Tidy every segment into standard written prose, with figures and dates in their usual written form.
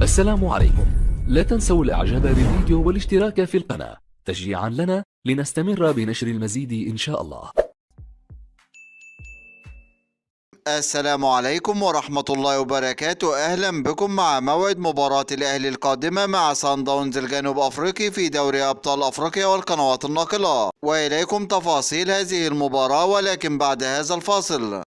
السلام عليكم. لا تنسوا الاعجاب بالفيديو والاشتراك في القناة تشجيعا لنا لنستمر بنشر المزيد إن شاء الله. السلام عليكم ورحمة الله وبركاته. أهلا بكم مع موعد مباراة الأهلي القادمة مع صن داونز الجنوب أفريقي في دوري أبطال أفريقيا والقنوات الناقلة، وإليكم تفاصيل هذه المباراة ولكن بعد هذا الفاصل.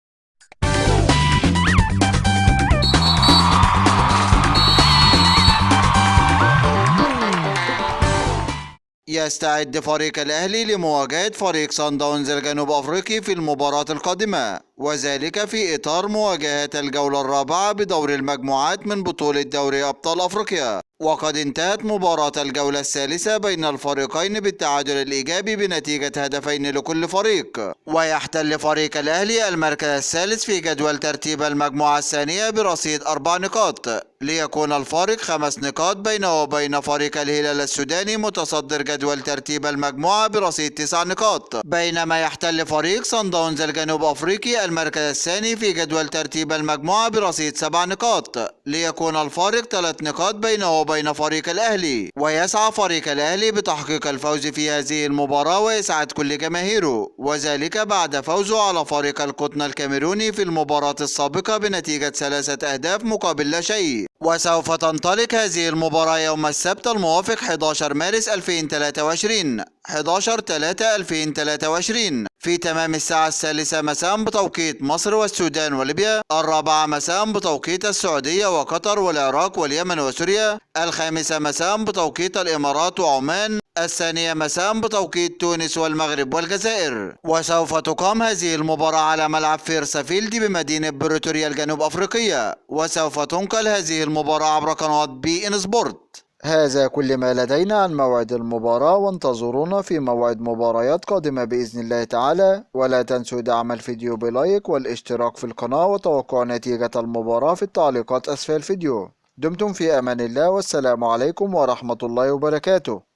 يستعد فريق الأهلي لمواجهة فريق صن داونز الجنوب أفريقي في المباراة القادمة، وذلك في إطار مواجهة الجولة الرابعة بدور المجموعات من بطولة دوري أبطال أفريقيا. وقد انتهت مباراة الجولة الثالثة بين الفريقين بالتعادل الإيجابي بنتيجة هدفين لكل فريق، ويحتل فريق الأهلي المركز الثالث في جدول ترتيب المجموعة الثانية برصيد 4 نقاط، ليكون الفارق 5 نقاط بينه وبين فريق الهلال السوداني متصدر جدول ترتيب المجموعة برصيد 9 نقاط، بينما يحتل فريق صن داونز الجنوب أفريقي المركز الثاني في جدول ترتيب المجموعة برصيد 7 نقاط، ليكون الفارق 3 نقاط بينه وبين فريق الأهلي. ويسعى فريق الأهلي بتحقيق الفوز في هذه المباراة وإسعاد كل جماهيره، وذلك بعد فوزه على فريق القطن الكاميروني في المباراة السابقة بنتيجة 3 أهداف مقابل لا شيء. وسوف تنطلق هذه المباراة يوم السبت الموافق 11 مارس 2023 11/3/2023 في تمام الساعة 3 مساء بتوقيت مصر والسودان وليبيا، 4 مساء بتوقيت السعودية وقطر والعراق واليمن وسوريا، 5 مساء بتوقيت الإمارات وعمان، 2 مساء بتوقيت تونس والمغرب والجزائر. وسوف تقام هذه المباراة على ملعب فيرسافيلد بمدينة بريتوريا الجنوب أفريقية، وسوف تنقل هذه المباراة عبر قناة بي إن سبورت. هذا كل ما لدينا عن موعد المباراة، وانتظرونا في موعد مباريات قادمة بإذن الله تعالى، ولا تنسوا دعم الفيديو بلايك والاشتراك في القناة وتوقع نتيجة المباراة في التعليقات أسفل الفيديو. دمتم في أمان الله، والسلام عليكم ورحمة الله وبركاته.